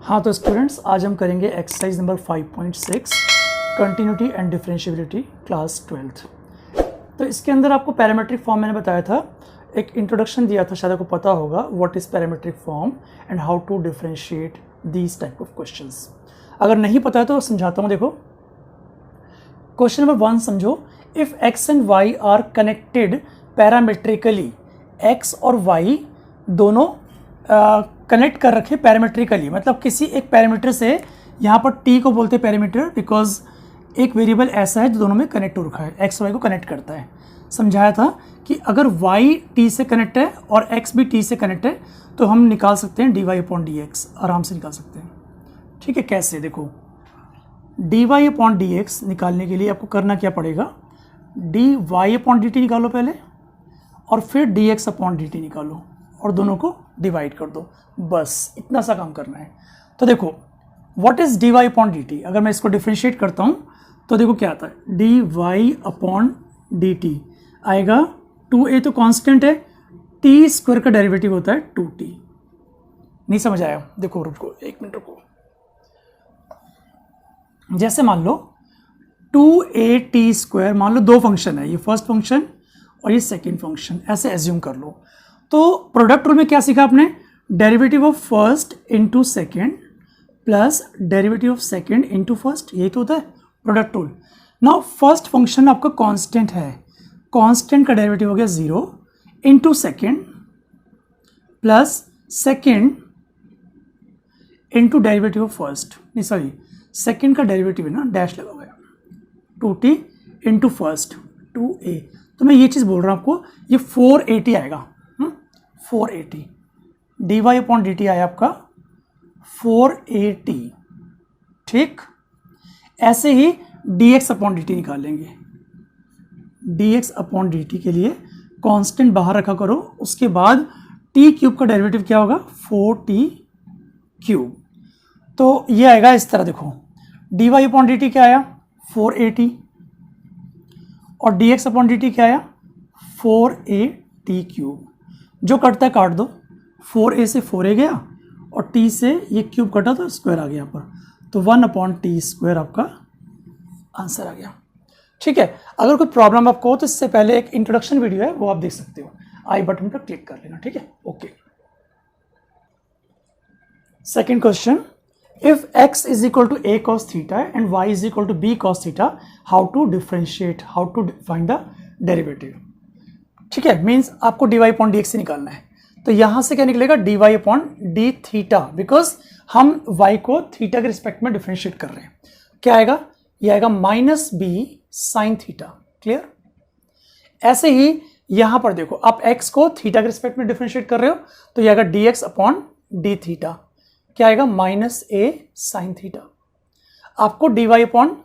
हाँ तो स्टूडेंट्स, आज हम करेंगे exercise number 5.6 continuity and differentiability class 12th। तो इसके अंदर आपको पैरामीट्रिक फॉर्म मैंने बताया था, एक इंट्रोडक्शन दिया था, शायद आपको पता होगा what is parametric form and how to differentiate these type of questions. अगर नहीं पता है तो समझाता हूँ। देखो क्वेश्चन नंबर 1 समझो। If x and y are connected parametrically, x और वाई दोनों कनेक्ट कर रखे पैरामेट्रिकली, मतलब किसी एक पैरामीटर से, यहाँ पर टी को बोलते हैं पैरामीटर बिकॉज एक वेरिएबल ऐसा है जो दोनों में कनेक्ट हो रखा है, एक्स वाई को कनेक्ट करता है। समझाया था कि अगर वाई टी से कनेक्ट है और एक्स भी टी से कनेक्ट है तो हम निकाल सकते हैं d y upon d x, आराम से निकाल सकते हैं। ठीक है, कैसे? देखो d y upon d x निकालने के लिए आपको करना क्या पड़ेगा, d y upon d t निकालो पहले और फिर d x upon d t निकालो और दोनों को डिवाइड कर दो, बस इतना सा काम करना है। तो देखो what is d y upon d t, अगर मैं इसको डिफ्रेंशिएट करता हूँ तो देखो क्या आता है, d y upon d t आएगा 2a, तो कांस्टेंट है, टी स्क्वायर का डेरिवेटिव होता है 2t। नहीं समझ आया? देखो रुको, एक मिनट रुको। जैसे मान लो 2at स्क्वायर, मान लो दो फंक्शन है, ये फर्स्ट फंक्शन और ये सेकेंड फंक्शन, ऐसे एज्यूम कर लो। तो प्रोडक्ट रूल में क्या सीखा आपने, derivative of first into second plus derivative of second into first, यही तो होता है product rule. Now first function आपका कांस्टेंट है, कांस्टेंट का डेरिवेटिव हो गया 0 into second plus second into derivative of first, नहीं सॉरी सेकेंड का डेरिवेटिव है ना, डैश लगा हुआ है, 2t इंटू फर्स्ट 2a। तो मैं ये चीज़ बोल रहा हूँ आपको, ये 480 आएगा, 480 d y upon d t आया आपका 480। ठीक, ऐसे ही d x upon d t निकालेंगे। D x upon d t के लिए कांस्टेंट बाहर रखा करो, उसके बाद टी क्यूब का डेरिवेटिव क्या होगा, 4t क्यूब। तो ये आएगा इस तरह, देखो d y upon d t क्या आया 480 और d x upon d t क्या आया 4a t क्यूब। जो कटता है काट दो, 4a से 4a गया और t से ये क्यूब कटा तो स्क्वायर आ गया यहाँ पर, तो 1 अपॉन टी स्क्वायर आपका आंसर आ गया। ठीक है, अगर कोई प्रॉब्लम आपको हो तो इससे पहले एक इंट्रोडक्शन वीडियो है, वो आप देख सकते हो, आई बटन पर क्लिक कर लेना। ठीक है, okay. Second question, if x is equal to a cos theta and y is equal to b cos theta, how to differentiate, how to find the derivative. ठीक है, मीन्स आपको d y upon d x से निकालना है। तो यहां से क्या निकलेगा, d y upon d theta, because हम y को थीटा के रिस्पेक्ट में डिफरेंशिएट कर रहे हैं। क्या आएगा, ये आएगा minus B sine theta. Clear? ऐसे ही यहां पर देखो, आप x को थीटा के रिस्पेक्ट में डिफरेंशिएट कर रहे हो तो ये आएगा d x upon d theta, क्या आएगा माइनस ए साइन थीटा। आपको डी वाई अपॉन,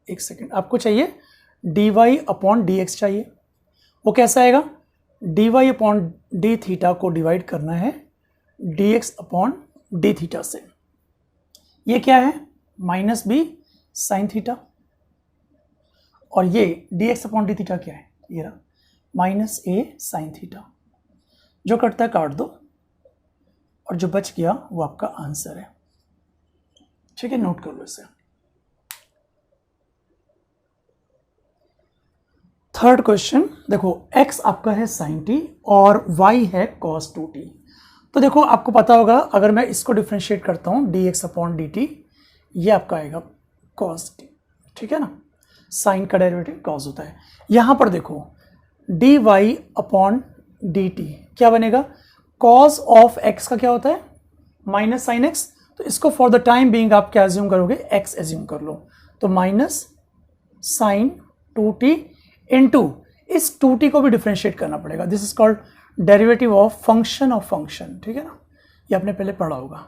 एक सेकेंड, आपको चाहिए d y upon d x चाहिए, वो कैसा आएगा, d y upon d theta को डिवाइड करना है d x upon d theta से। ये क्या है, माइनस बी साइन थीटा, और ये D x upon d theta क्या है, ये रहा माइनस ए साइन थीटा। जो कटता है काट दो और जो बच गया वो आपका आंसर है। ठीक है, नोट कर लो इसे। थर्ड क्वेश्चन देखो, x आपका है sin t और y है cos 2t। तो देखो आपको पता होगा, अगर मैं इसको डिफरेंशिएट करता हूँ dx अपॉन dt, ये आपका आएगा cos t। ठीक है ना, साइन का डेरिवेटिव cos होता है। यहाँ पर देखो dy अपॉन dt क्या बनेगा, cos ऑफ x का क्या होता है माइनस साइन x, तो इसको फॉर द टाइम बीइंग आप क्या एज्यूम करोगे, x एज्यूम कर लो, तो माइनस साइन 2t इनटू इस 2t को भी डिफरेंशिएट करना पड़ेगा, this is called derivative of function of function. ठीक है ना, ये आपने पहले पढ़ा होगा,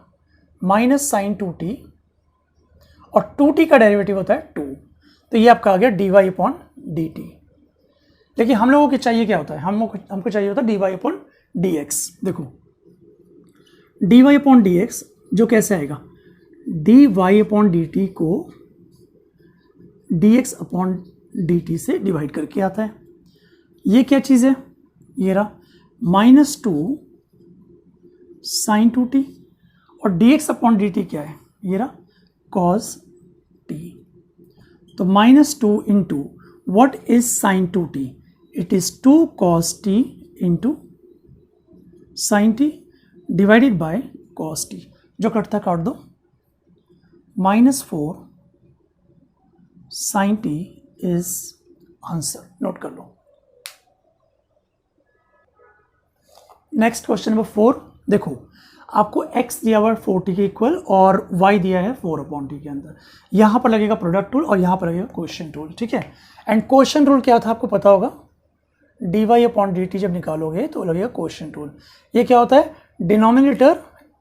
माइनस साइन 2t और 2t का डेरिवेटिव होता है 2, तो ये आपका आ गया d y upon d t. लेकिन हम लोगों को चाहिए क्या होता है, हमको चाहिए होता है d y upon d x. देखो d y upon d x जो कैसे आएगा, d y upon d t को d x upon d t से डिवाइड करके आता है। ये क्या चीज़ है, ये रहा -2 sin 2t और dx अपॉन dt क्या है, ये रहा कॉस टी। तो -2 into what is sine 2t, it is 2 cos t into sine t divided by cos t, जो कटता काट दो, -4 sine t is answer. Note कर लो। नेक्स्ट क्वेश्चन नंबर 4, देखो आपको x दिया हुआ है 4t के इक्वल और y दिया है 4/t के अंदर। यहां पर लगेगा प्रोडक्ट रूल और यहां पर लगेगा क्वोशिएंट रूल, ठीक है। एंड क्वोशिएंट रूल क्या था आपको पता होगा, dy/dt जब निकालोगे तो लगेगा क्वोशिएंट रूल। ये क्या होता है, denominator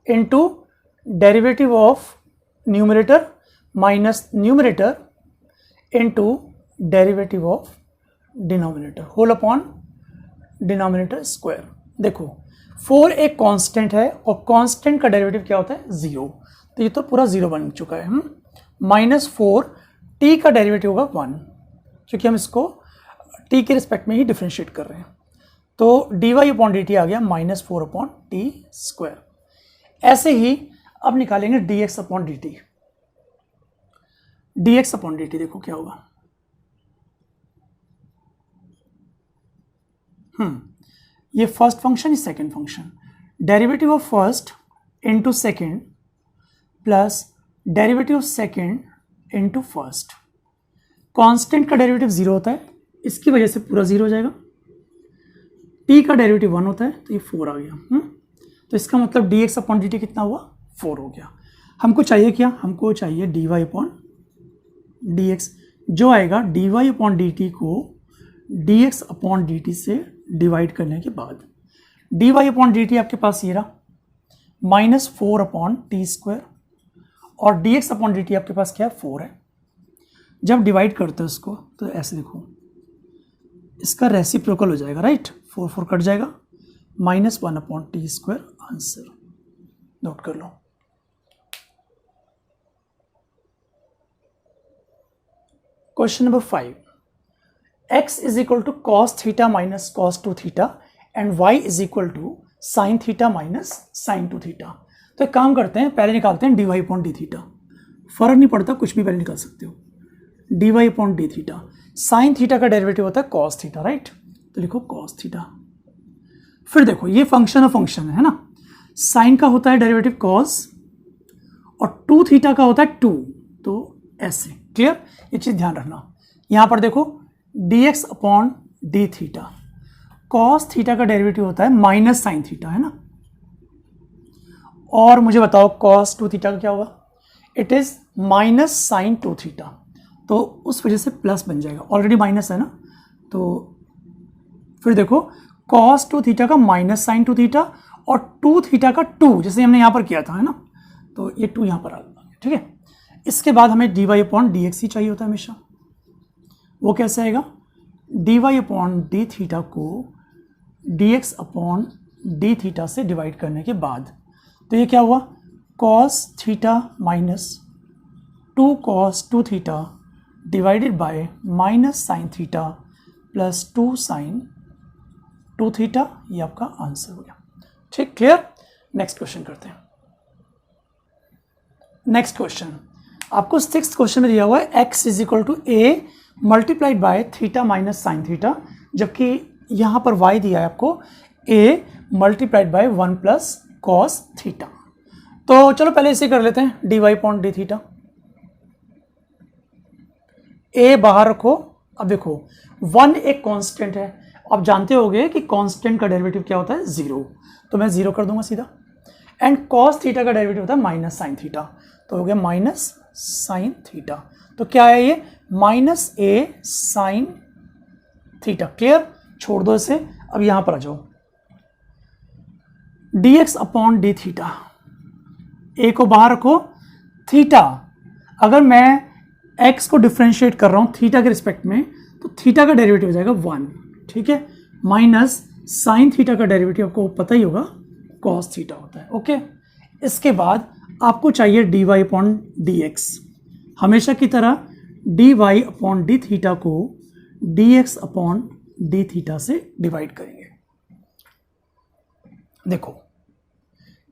into derivative of numerator minus numerator into derivative of denominator whole upon denominator square. देखो 4 एक कांस्टेंट है और कांस्टेंट का डेरिवेटिव क्या होता है, 0, तो ये तो पूरा 0 बन चुका है। -4 t का डेरिवेटिव होगा 1, क्योंकि हम इसको t के रिस्पेक्ट में ही डिफ्रेंशिएट कर रहे हैं। तो dy/dt आ गया -4/t²। ऐसे ही अब निकालेंगे dx/dt। dx/dt देखो क्या होगा, ये फर्स्ट फंक्शन, ये second function, derivative of first into second plus derivative of second into first. Constant का डेरिवेटिव 0 होता है, इसकी वजह से पूरा 0 हो जाएगा। t का डेरिवेटिव 1 होता है, तो ये 4 आ गया। तो इसका मतलब dx/dt कितना हुआ, 4 हो गया। हमको चाहिए क्या, हमको चाहिए dy/dx, जो आएगा dy/dt को dx/dt से डिवाइड करने के बाद। dy/dt आपके पास ये रहा -4/t² और dx/dt आपके पास क्या है, 4 है। जब डिवाइड करते हो इसको तो ऐसे देखो, इसका रेसिप्रोकल हो जाएगा, राइट, 4 कट जाएगा, -1/t² आंसर। नोट कर लो। Question number 5, x is equal to cos theta minus cos 2 theta and y is equal to sin theta minus sin 2 theta। तो एक काम करते हैं, पहले निकालते हैं dy/d थीटा, फर्क नहीं पड़ता, कुछ भी पहले निकाल सकते हो। dy/d थीटा, sin थीटा का डेरिवेटिव होता है cos थीटा, राइट, तो लिखो cos थीटा। फिर देखो ये फंक्शन ऑफ फंक्शन है ना, sin का होता है डेरिवेटिव cos और 2 थीटा का होता है 2, तो ऐसे, क्लियर, ये चीज ध्यान रखना। यहां पर देखो dx/d थीटा, cos थीटा का डेरिवेटिव होता है माइनस साइन थीटा, है ना। और मुझे बताओ cos 2 थीटा का क्या होगा, it is minus sine 2 theta, तो उस वजह से प्लस बन जाएगा, ऑलरेडी माइनस है ना। तो फिर देखो cos 2 थीटा का माइनस साइन 2 थीटा और 2 थीटा का 2, जैसे हमने यहां पर किया था, है ना, तो ये 2 यहां पर आ गया, ठीक है। इसके बाद हमें dy/dx ही चाहिए होता है हमेशा। वो कैसे आएगा, dy/d थीटा को dx/d थीटा से डिवाइड करने के बाद, तो ये क्या हुआ, cos theta minus 2 cos 2 theta divided by minus sine theta plus 2 sine 2 theta, ये आपका आंसर हो गया, ठीक, क्लियर। नेक्स्ट क्वेश्चन करते हैं। नेक्स्ट क्वेश्चन आपको 6th क्वेश्चन में दिया हुआ है x is equal to a multiplied by theta minus sine theta, जबकि यहां पर y दिया है आपको a multiplied by 1 plus cos theta. तो चलो पहले इसे कर लेते हैं, dy/d थीटा, a बाहर रखो। अब देखो 1 एक कांस्टेंट है, आप जानते होगे कि कांस्टेंट का डेरिवेटिव क्या होता है, 0, तो मैं 0 कर दूंगा सीधा। एंड कॉस थीटा का डेरिवेटिव होता है माइनस साइन थीटा, तो हो गया माइनस साइन थीटा। तो क्या है ये, -a साइन थीटा, क्लियर, छोड़ दो इसे। अब यहां पर आ जाओ, dx/d थीटा, a को बाहर रखो, थीटा, अगर मैं x को डिफ्रेंशिएट कर रहा हूं थीटा के रिस्पेक्ट में, तो थीटा का डेरिवेटिव हो जाएगा 1, ठीक है, माइनस साइन थीटा का डेरिवेटिव आपको पता ही होगा cos थीटा होता है, ओके। इसके बाद आपको चाहिए dy/dx, हमेशा की तरह dy/d थीटा को dx/d थीटा से डिवाइड करेंगे। देखो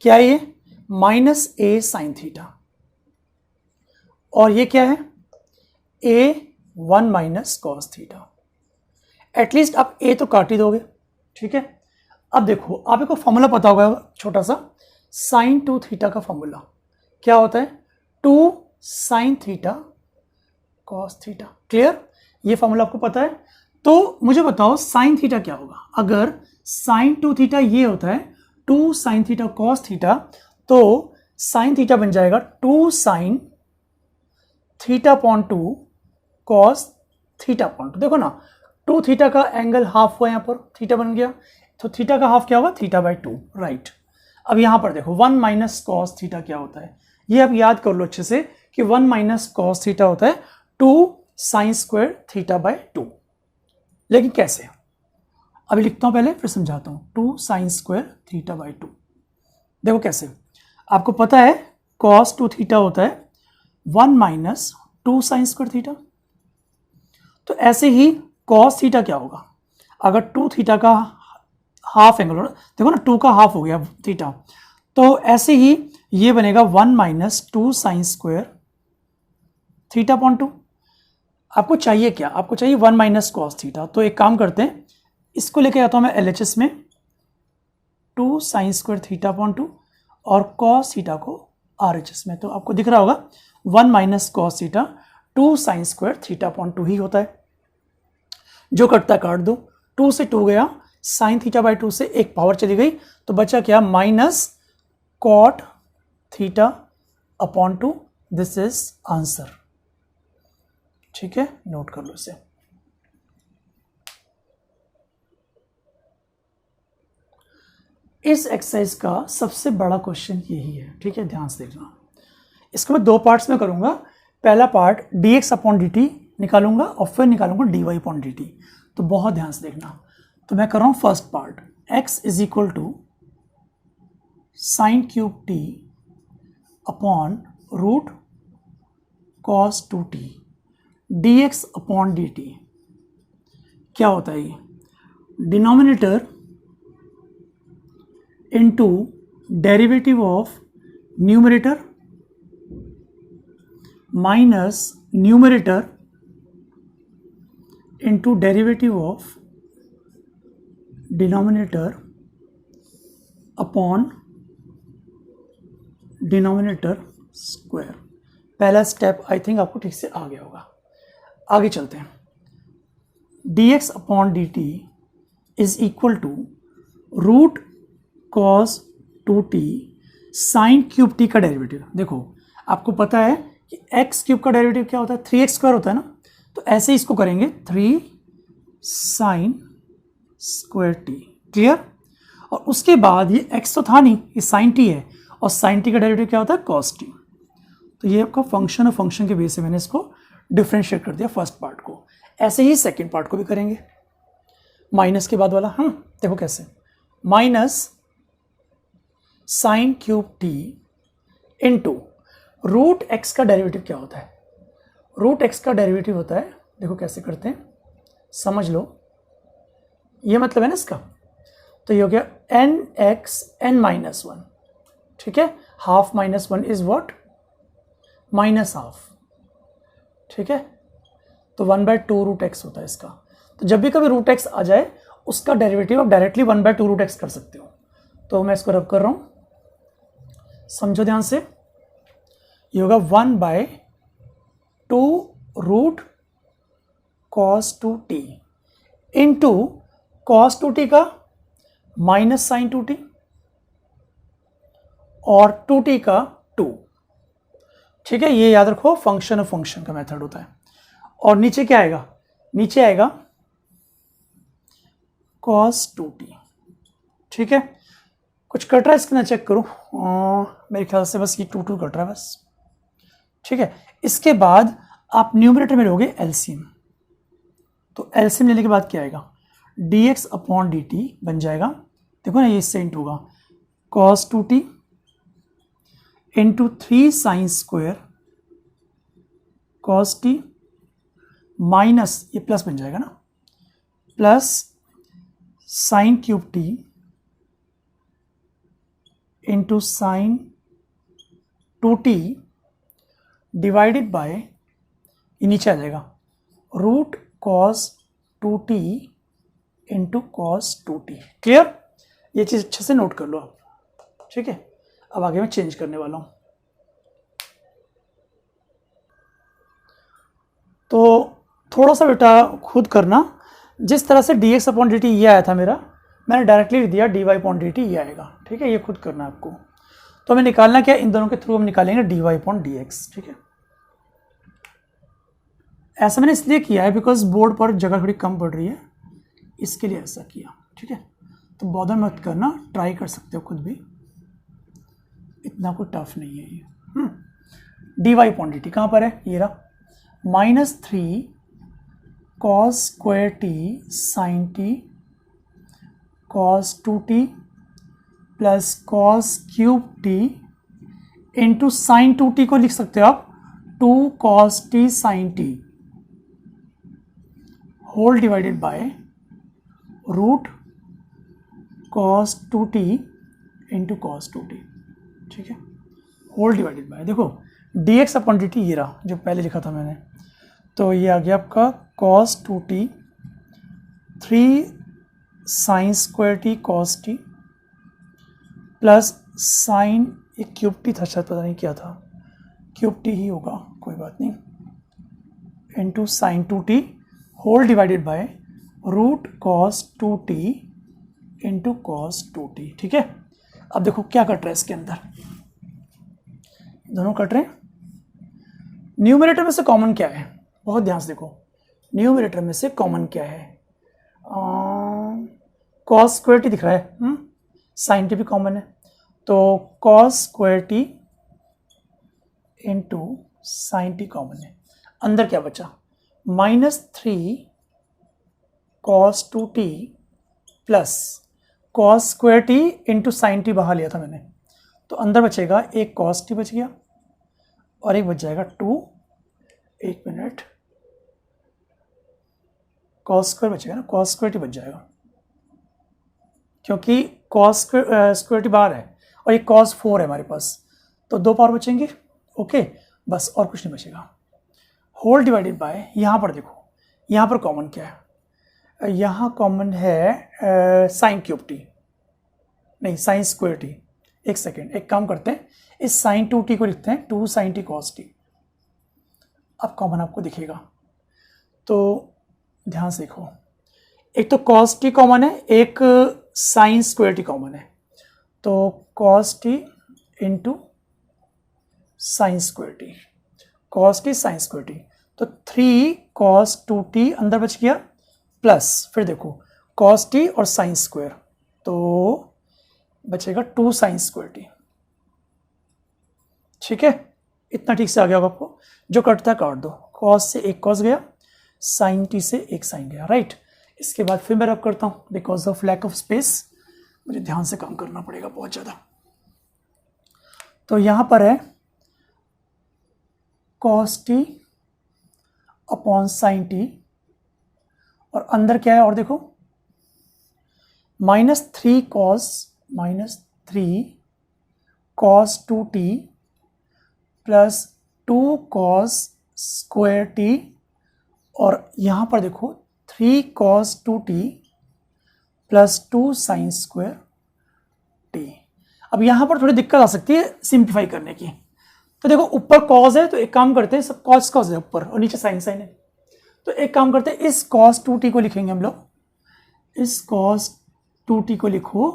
क्या है ये, -a साइन थीटा, और ये क्या है, a1 minus cos theta. At least आप a तो काट ही दोगे, ठीक है। अब देखो आप एक फॉर्मूला पता होगा छोटा सा, साइन 2 थीटा का फॉर्मूला क्या होता है, 2 sine theta cos theta. Clear, ये फॉर्मूला आपको पता है। तो मुझे बताओ साइन थीटा क्या होगा। अगर साइन 2 थीटा ये होता है 2 साइन थीटा कॉस थीटा, तो साइन थीटा बन जाएगा 2 sine theta upon 2 cos theta upon 2। देखो ना 2 थीटा का एंगल हाफ हुआ, यहाँ पर थीटा बन गया, तो थीटा का हाफ क्या होगा, थीटा बाई 2, राइट। अब यहां पर देखो 1 माइनस कॉस थीटा क्या होता है, ये आप याद कर लो अच्छे से कि 1 माइनस कॉस थीटा होता है 2 साइन स्क्वायर थीटा बाई 2। लेकिन कैसे, अभी लिखता हूं पहले फिर समझाता हूं। 2 साइन स्क्वायर थीटा बाई 2, देखो कैसे, आपको पता है कॉस 2 थीटा होता है 1 माइनस 2 साइन स्क्वायर थीटा। तो ऐसे ही कॉस थीटा क्या होगा, अगर 2 थीटा का हाफ एंगल हो, देखो ना 2 का हाफ हो गया थीटा, तो ऐसे ही ये बनेगा 1 minus 2 sine square theta upon 2। आपको चाहिए क्या, आपको चाहिए 1 माइनस कॉस थीटा। तो एक काम करते हैं, इसको लेके आता हूं मैं LHS में, 2 साइन स्क्वायर थीटा अपॉन 2 और कॉस थीटा को RHS में। तो आपको दिख रहा होगा 1 minus cos theta 2 sine square theta upon 2 ही होता है। जो कटता काट दो, 2 से 2 गया, साइन थीटा बाई 2 से एक पावर चली गई, तो बचा क्या, minus cot theta upon 2। This is answer, ठीक है, नोट कर लो इसे। इस एक्सरसाइज का सबसे बड़ा क्वेश्चन यही है, ठीक है, ध्यान से देखना। इसको मैं 2 पार्ट्स में करूंगा। पहला पार्ट dx अपॉन dt निकालूंगा और फिर निकालूंगा dy अपॉन dt। तो बहुत ध्यान से देखना। तो मैं कर रहा हूं first part, x is equal to sine cube t upon root cos 2t dx upon dt। क्या होता है ये, denominator into derivative of numerator minus numerator into derivative of denominator upon denominator square. पहला स्टेप आई थिंक आपको ठीक से आ गया होगा। आगे चलते हैं। dx upon dt is equal to root cos 2t sine cube t का डेरिवेटिव। देखो आपको पता है कि x क्यूब का डेरिवेटिव क्या होता है, 3x स्क्वायर होता है ना। तो ऐसे इसको करेंगे 3 साइन स्क्वायर t। क्लियर। और उसके बाद ये x तो था नहीं, ये साइन t है, और साइन t का डेरिवेटिव क्या होता है, कॉस t। तो ये आपका फंक्शन और फंक्शन के बेस से मैंने इसको डिफ्रेंशिएट कर दिया फर्स्ट पार्ट को। ऐसे ही सेकेंड पार्ट को भी करेंगे, माइनस के बाद वाला। देखो कैसे, minus sine cube t into root x का डेरिवेटिव क्या होता है, रूट एक्स का डेरिवेटिव होता है, देखो कैसे करते हैं, समझ लो, ये मतलब है ना इसका। तो ये हो गया एन एक्स एन माइनस 1, ठीक है। Half minus 1 is what, minus half, ठीक है। तो 1/2 रूट एक्स होता है इसका। तो जब भी कभी रूट एक्स आ जाए उसका डेरिवेटिव आप डायरेक्टली 1/2 रूट एक्स कर सकते हो। तो मैं इसको रब कर रहा हूं, समझो ध्यान से। ये होगा 1/2 root cos 2t into cos 2t का माइनस साइन 2t और 2t का 2, ठीक है। ये याद रखो, फंक्शन और फंक्शन का मेथड होता है। और नीचे क्या आएगा, नीचे आएगा cos 2t, ठीक है। कुछ कट रहा है इसके ना, चेक करो। मेरे ख्याल से बस ये 2 कट रहा है बस, ठीक है। इसके बाद आप न्यूमरेटर में लोगे एलसीएम। तो एलसीएम लेने के बाद क्या आएगा, dx अपॉन dt बन जाएगा, देखो ना ये इससे इंटू होगा, cos 2t into 3 sine square cos t minus, ये प्लस बन जाएगा ना, plus sine cube t into sine 2t divided by, ये नीचे आ जाएगा, root cos 2t into cos 2t। Clear? ये चीज़ अच्छे से नोट कर लो आप, ठीक है। अब आगे मैं चेंज करने वाला हूँ। तो थोड़ा सा बेटा खुद करना, जिस तरह से dx अपॉन dt ये आया था मेरा, मैंने डायरेक्टली लिख दिया dy अपॉन dt ये आएगा, ठीक है। ये खुद करना है आपको। तो हमें निकालना क्या है, इन दोनों के थ्रू हम निकालेंगे dy अपॉन dx, ठीक है। ऐसा मैंने इसलिए किया है बिकॉज बोर्ड पर जगह थोड़ी कम पड़ रही है, इसके लिए ऐसा किया, ठीक है। तो बॉदर मत करना, ट्राई कर सकते हो खुद भी, इतना कोई टफ नहीं है ये। dy अपॉन dt कहाँ पर है, ये रहा, -3 cos square t sine t cos 2t plus cos cube t into sine 2t को लिख सकते हो आप 2 cos t sine t whole divided by root cos 2t into cos 2t, ठीक है, होल डिवाइडेड बाय, देखो dx अपॉन dt ये रहा जो पहले लिखा था मैंने, तो ये आ गया आपका cos 2t 3 sine square T cos t plus sign, ये क्यूब टी था शायद, पता नहीं क्या था, क्यूब टी ही होगा, कोई बात नहीं, into sine 2t whole divided by root cos 2t into cos 2t, ठीक है। अब देखो क्या कट रहा है इसके अंदर, दोनों कट रहे हैं। न्यूमरेटर में से कॉमन क्या है, बहुत ध्यान से देखो, न्यूमरेटर में से कॉमन क्या है, cos स्क्वायर टी दिख रहा है, साइन टी भी कॉमन है, तो cos square T into sine T common है। अंदर क्या बचा, -3 cos 2t plus cos square T into sine T बाहर लिया था मैंने, तो अंदर बचेगा एक cos t बच गया और एक बच जाएगा 2, एक मिनट, cos स्क्वायर बचेगा ना, cos स्क्वायर टी बच जाएगा क्योंकि cos स्क्वायर टी बाहर है और ये cos 4 है हमारे पास, तो 2 पावर बचेंगे, ओके, बस और कुछ नहीं बचेगा। होल डिवाइडेड बाय, यहाँ पर देखो, यहाँ पर कॉमन क्या है, यहाँ कॉमन है साइन क्यूब टी, नहीं साइन स्क्वायर टी, एक सेकेंड, एक काम करते हैं, इस साइन 2t को लिखते हैं 2 साइन टी cos t, अब कॉमन आपको दिखेगा, तो ध्यान से देखो, एक तो cos t कॉमन है, एक साइन स्क्वायर टी कॉमन है, तो cos t into sine square T, cos t sine square T, तो 3 cos 2t अंदर बच गया, प्लस फिर देखो cos t और साइन स्क्वायर, तो बचेगा 2 साइन स्क्वायर टी, ठीक है। इतना ठीक से आ गया होगा आपको, जो कटता है काट दो, cos से एक cos गया, साइन टी से एक साइन गया, राइट। इसके बाद फिर मैं रब करता हूँ, because of lack of space मुझे ध्यान से काम करना पड़ेगा बहुत ज़्यादा। तो यहाँ पर है cos t upon sine T, और अंदर क्या है और देखो, -3 cos 2t plus 2 cos square T, और यहाँ पर देखो 3 cos 2t plus 2 sine square T. अब यहाँ पर थोड़ी दिक्कत आ सकती है सिंप्लीफाई करने की, तो देखो ऊपर cos है, तो एक काम करते हैं, सब cos है ऊपर और नीचे साइन है, तो एक काम करते हैं, इस cos 2t को लिखेंगे हम लोग, इस cos 2t को लिखो,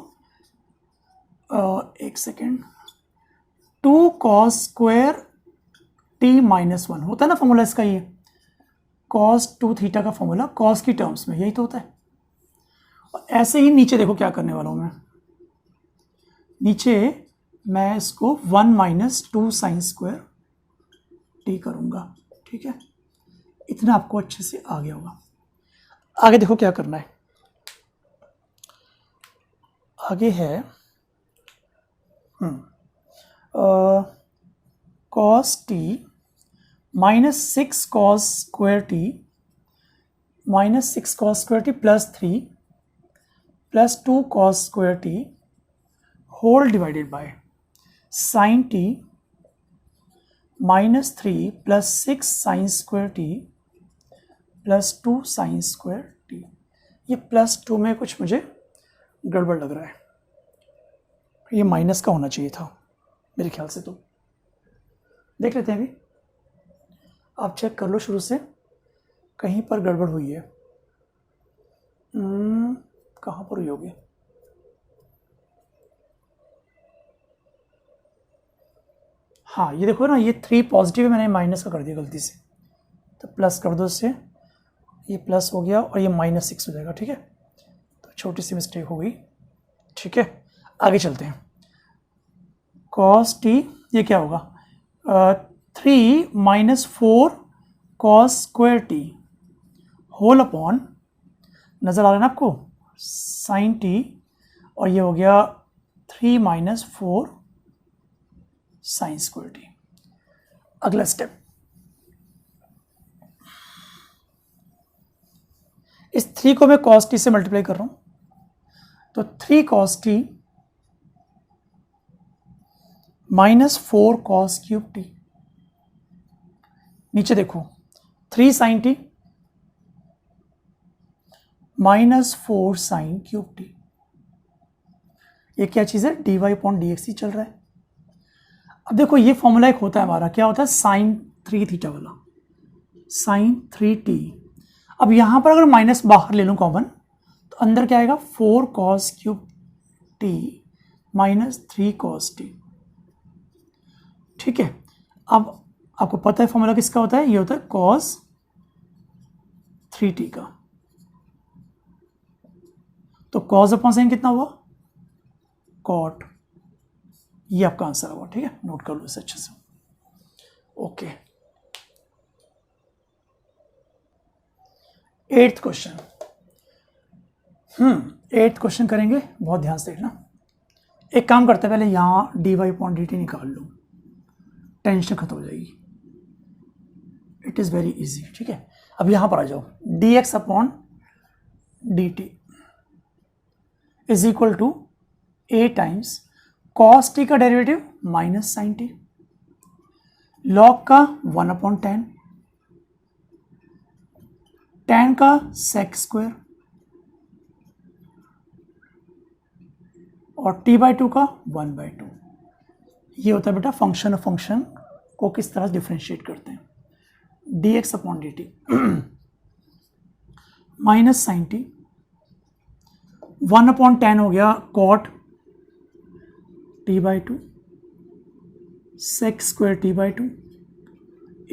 एक सेकेंड, 2 cos स्क्वायर t -1 होता है ना फॉर्मूला इसका, ये cos 2 थीटा का फॉर्मूला cos की टर्म्स में यही तो होता है। और ऐसे ही नीचे देखो क्या करने वाला हूं मैं, नीचे मैं इसको 1 - 2 साइन स्क्वायर टी करूंगा, ठीक है। इतना आपको अच्छे से आ गया होगा। आगे देखो क्या करना है, आगे है cos t -6 cos square t -6 cos square t plus 3 प्लस 2 cos square t whole divided by sine t -3 + 6 sin square t + 2 sin square t. ये +2 में कुछ मुझे गड़बड़ लग रहा है, ये माइनस का होना चाहिए था मेरे ख्याल से। तो देख लेते हैं, अभी आप चेक कर लो शुरू से, कहीं पर गड़बड़ हुई है। कहाँ पर हुई होगी? हाँ, ये देखो ना, ये 3 पॉजिटिव है, मैंने माइनस का कर दिया गलती से, तो प्लस कर दो इससे, ये प्लस हो गया और ये -6 हो जाएगा। ठीक है, तो छोटी सी मिस्टेक हो गई। ठीक है, आगे चलते हैं। cos t, ये क्या होगा? 3 - 4 cos square t whole upon, नज़र आ रहा है ना आपको, साइन टी, और ये हो गया 3 - 4 साइन स्क्वायर टी। अगला स्टेप, इस 3 को मैं cos t से मल्टीप्लाई कर रहा हूं, तो 3 cos t -4 cos cube T. नीचे देखो, 3 sin t -4 sin cube T. ये क्या चीज़ है? dy/dx ही चल रहा है। अब देखो, ये फॉर्मूला एक होता है हमारा, क्या होता है? sin 3 थीटा वाला, sin 3t। अब यहां पर अगर माइनस बाहर ले लूं कॉमन, तो अंदर क्या आएगा? 4 cos cube T -3 cos T. ठीक है, अब आपको पता है फॉर्मूला किसका होता है? ये होता है cos 3t का। तो cos अपॉन साइन कितना हुआ? cot। ये आपका आंसर हुआ। ठीक है, नोट कर लो इसे अच्छे से। Okay, 8th question. 8th question करेंगे, बहुत ध्यान से देखना। एक काम करते हैं, पहले यहां dy/dt निकाल लो, टेंशन खत्म हो जाएगी। It is very easy. ठीक है, अब यहां पर आ जाओ, dx/dt is equal to a times cos t का derivative minus sine t, log का 1/10, tan का sec स्क्वायर, और t/2 का 1/2। ये होता है बेटा फंक्शन ऑफ फंक्शन को किस तरह डिफरेंशिएट करते हैं। dx/dt माइनस साइन टी, 1/10 हो गया cot t/2 sec square t/2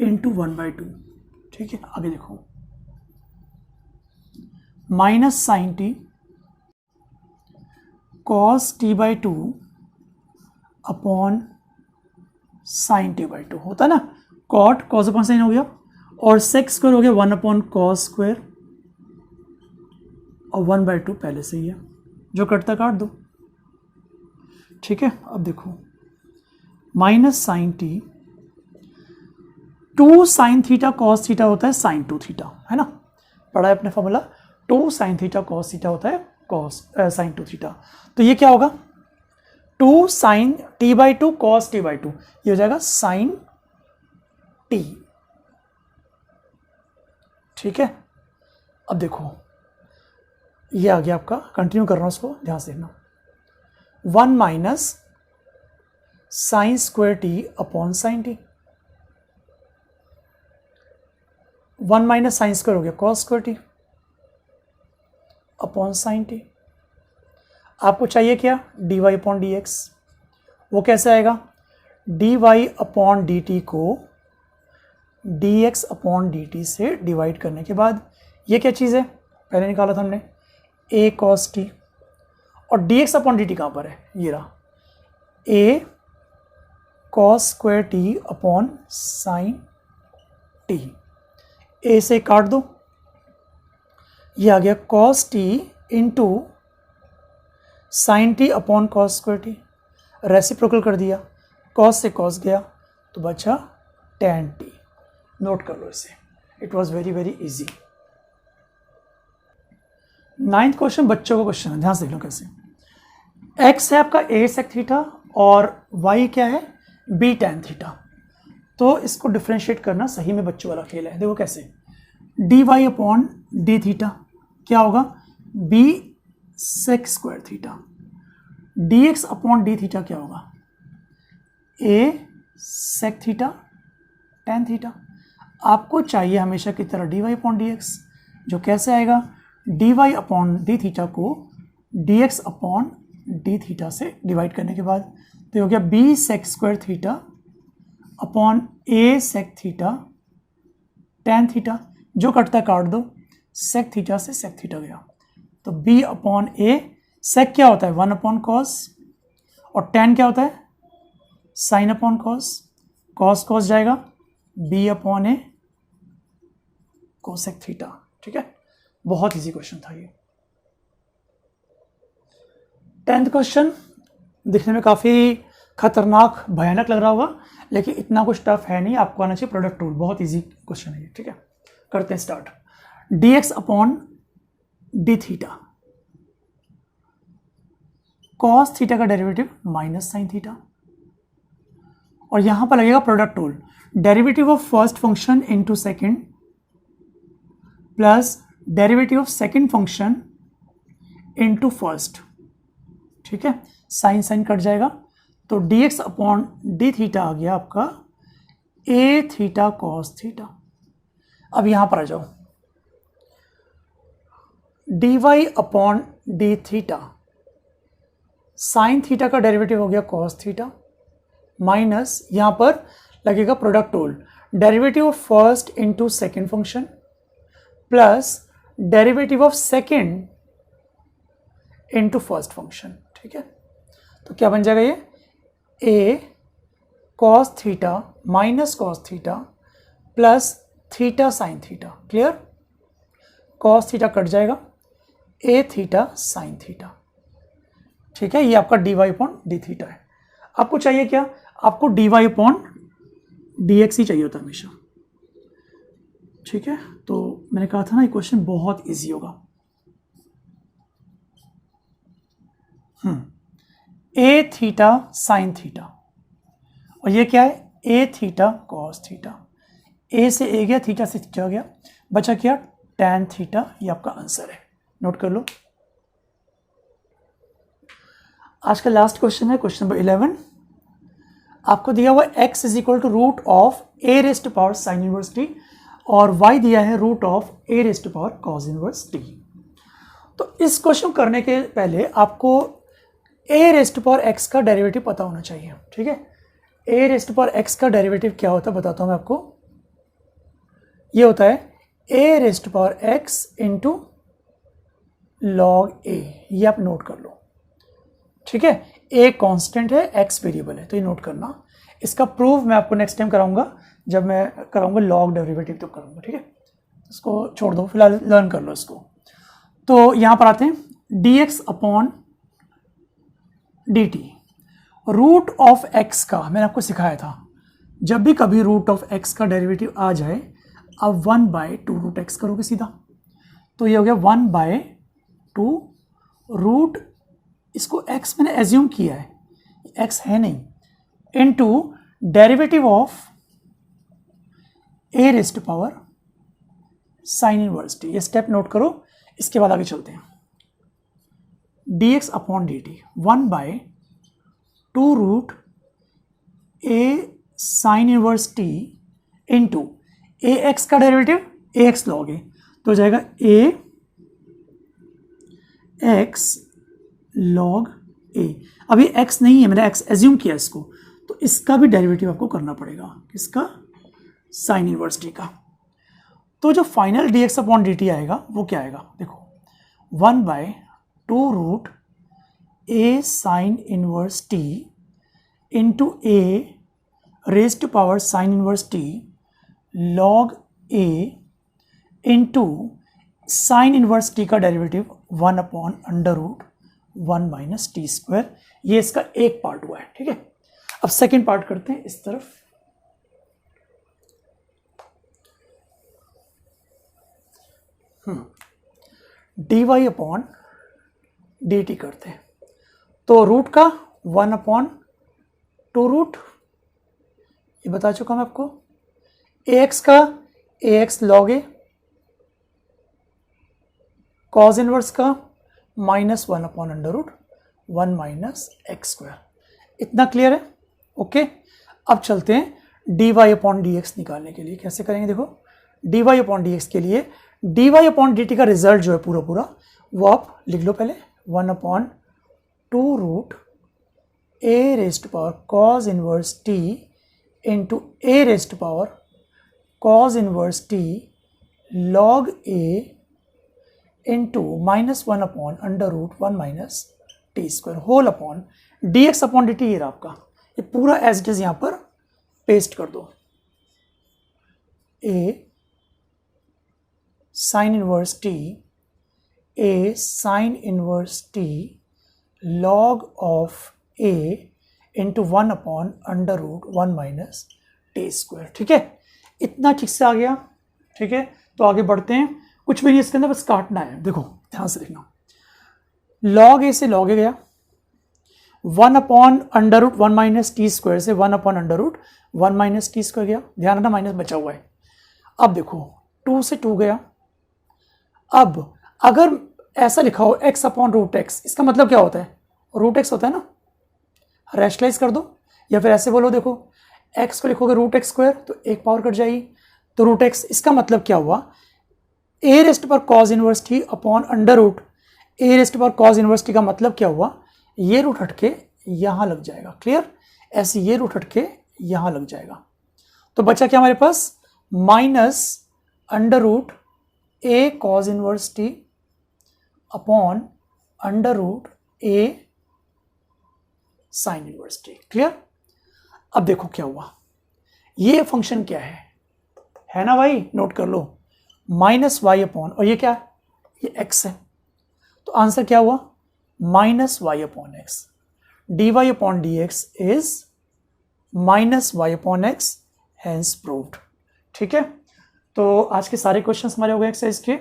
into 1/2। ठीक है, आगे देखो, minus sine t cos t/2 upon sine t/2 होता है ना, cot cos अपॉन साइन हो गया, और sec स्क्वायर हो गया 1/cos स्क्वायर, और 1/2 पहले से ही है, जो कटता काट दो। ठीक है, अब देखो, minus sine t, 2 sine theta cos theta होता है साइन 2 थीटा, है ना, पढ़ा है अपने formula. 2 sine theta cos theta होता है साइन 2 थीटा। तो ये क्या होगा? 2 साइन t/2 cos t/2, ये हो जाएगा साइन t। ठीक है, अब देखो, ये आ गया आपका, कंटिन्यू कर रहा हूं उसको, ध्यान से देखना, 1 minus sine square T upon sine T, 1 minus sine square हो गया cos square T upon sine T. आपको चाहिए क्या? dy/dx। वो कैसे आएगा? dy/dt को dx/dt से डिवाइड करने के बाद, ये क्या चीज़ है? पहले निकाला था हमने, a cos t, और dx/dt कहाँ पर है? ये रहा, a cos square T upon sine T. a से काट दो, ये आ गया cos t into sine T upon cos square T, reciprocal कर दिया, cos से cos गया तो बचा tan t। नोट कर लो इसे, it was very very easy. 9th question बच्चों का क्वेश्चन है, ध्यान से देख लो कैसे। x है आपका a sec थीटा और y क्या है? b tan theta. तो इसको डिफ्रेंशिएट करना सही में बच्चों वाला खेल है। देखो कैसे, d y upon d theta क्या होगा, b sec square theta, d x upon d theta क्या होगा, a sec theta tan theta. आपको चाहिए हमेशा की तरह d y upon d x, जो कैसे आएगा, d y upon d theta को d x upon d theta से डिवाइड करने के बाद तो हो गया b sec square theta upon a sec theta tan theta, जो कटता है काट दो, सेक थीटा से सेक थीटा गया, तो बी अपॉन ए, सेक क्या होता है 1 अपॉन कॉस, और टेन क्या होता है sine upon cos, cos cos जाएगा बी अपॉन ए कोसेक थीटा। ठीक है, बहुत इजी क्वेश्चन था ये। 10th क्वेश्चन दिखने में काफ़ी खतरनाक भयानक लग रहा होगा, लेकिन इतना कुछ टफ है नहीं, आपको आना चाहिए प्रोडक्ट रूल, बहुत इजी क्वेश्चन है ये। ठीक है, करते हैं start. D x upon d theta, cos theta का डेरिवेटिव माइनस साइन थीटा, और यहां पर लगेगा product rule, derivative of first function into second plus derivative of second function into first. ठीक है, साइन साइन कट जाएगा, तो d x upon d theta आ गया आपका ए थीटा कॉस थीटा। अब यहां पर आ जाओ, d y upon d theta, sine theta का डेरिवेटिव हो गया कॉस थीटा, माइनस यहां पर लगेगा product rule, derivative of first into second function plus derivative of second into first function. ठीक है, तो क्या बन जाएगा ये, a cos theta minus cos theta plus theta sine theta. Clear, cos theta cut जाएगा, ए थीटा साइन थीटा। ठीक है, ये आपका d y upon d theta है। आपको चाहिए क्या, आपको d y upon d x ही चाहिए होता है हमेशा। ठीक है, तो मैंने कहा था ना ये क्वेश्चन बहुत इजी होगा। ए थीटा साइन थीटा, और ये क्या है, ए थीटा कॉस थीटा, ए से ए गया, थीटा से थीटा गया, बचा क्या टैन थीटा, ये आपका आंसर है, नोट कर लो। आज का लास्ट क्वेश्चन है क्वेश्चन नंबर 11। आपको दिया हुआ x is equal to root of a raised power sine inverse t, और y दिया है root of a raised power cos inverse t. तो इस क्वेश्चन करने के पहले आपको ए रेस्ट पावर एक्स का डेरिवेटिव पता होना चाहिए। ठीक है, ए रेस्ट पावर एक्स का डेरिवेटिव क्या होता है बताता हूं मैं आपको, ये होता है a raised power x into log a, ये आप नोट कर लो। ठीक है, ए कांस्टेंट है, एक्स वेरिएबल है, तो ये नोट करना। इसका प्रूफ मैं आपको नेक्स्ट टाइम कराऊंगा, जब मैं कराऊंगा लॉग डेरिवेटिव तो करूंगा। ठीक है, इसको छोड़ दो, फिलहाल लर्न कर लो इसको। तो यहां पर आते हैं, d x upon d t, root of x का मैंने आपको सिखाया था, जब भी कभी रूट ऑफ एक्स का डेरिवेटिव आ जाए अब 1/2 रूट एक्स करोगे सीधा, तो ये हो गया 1/2 रूट, इसको एक्स मैंने एज्यूम किया है, एक्स है नहीं, into derivative of a raised power sine inverse t. ये स्टेप नोट करो, इसके बाद आगे चलते हैं। D x upon d t 1/2 root a sine inverse t into a x का derivative a x log a, तो हो जाएगा ए एक्स लॉग ए। अभी एक्स नहीं है, मैंने एक्स एज्यूम किया इसको, तो इसका भी डेरिवेटिव आपको करना पड़ेगा, किसका, साइन इनवर्स टी का। तो जो final d x upon d t आएगा वो क्या आएगा, देखो 1/2 root a sine inverse t into a raised power sine inverse t log a into sine inverse t का डेरिवेटिव 1/√1 माइनस टी स्क्वायर। ये इसका एक पार्ट हुआ है। ठीक है, अब सेकेंड पार्ट करते हैं इस तरफ। D y upon d t करते हैं, तो रूट का 1/2 रूट, ये बता चुका मैं आपको। ax का ax log a, cos inverse का -1/√1 माइनस एक्स स्क्वायर। इतना क्लियर है? ओके। अब चलते हैं dy/dx निकालने के लिए। कैसे करेंगे देखो, dy/dx के लिए dy/dt का रिजल्ट जो है पूरा पूरा वो आप लिख लो पहले, 1/2√a cos inverse t into a cos inverse t log a into -1/√1 minus t square whole upon dx/dt। ये रहा आपका, ये पूरा एज इट इज यहां पर पेस्ट कर दो। a sine inverse t, a sine inverse t log of a into 1/√1 minus t square. ठीक है, इतना ठीक से आ गया। ठीक है, तो आगे बढ़ते हैं। कुछ भी नहीं इसके अंदर, बस काटना है। देखो ध्यान से देखना, log a से log a गया, 1/√1 माइनस टी स्क्वायर से 1/√1 माइनस टी स्क्वायर गया। ध्यान रखना माइनस बचा हुआ है। अब देखो 2 से 2 गया। अब अगर ऐसा लिखा हो x/√x, इसका मतलब क्या होता है? √x होता है ना, रैशनलाइज कर दो, या फिर ऐसे बोलो, देखो x को लिखोगे √x² तो एक पावर कट जाएगी, तो √x। इसका मतलब क्या हुआ? a cos inverse t upon √a cos inverse t का मतलब क्या हुआ? ये रूट हटके यहां लग जाएगा। क्लियर? ऐसे ये रूट हटके यहां लग जाएगा। तो बचा क्या हमारे पास? -√a cos inverse t upon √a sine inverse t। Clear? अब देखो क्या हुआ, ये फंक्शन क्या है ना भाई, नोट कर लो, -y अपॉन, और ये क्या है? ये x है। तो आंसर क्या हुआ? -y/x। dy/dx is -y/x, hence proved. ठीक है, तो आज के सारे क्वेश्चंस हमारे हो गए एक्सरसाइज के।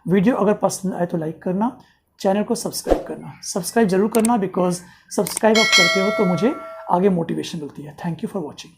वीडियो अगर पसंद आए तो लाइक करना, चैनल को सब्सक्राइब करना, सब्सक्राइब जरूर करना, बिकॉज सब्सक्राइब आप करते हो तो मुझे आगे मोटिवेशन मिलती है। Thank you for watching.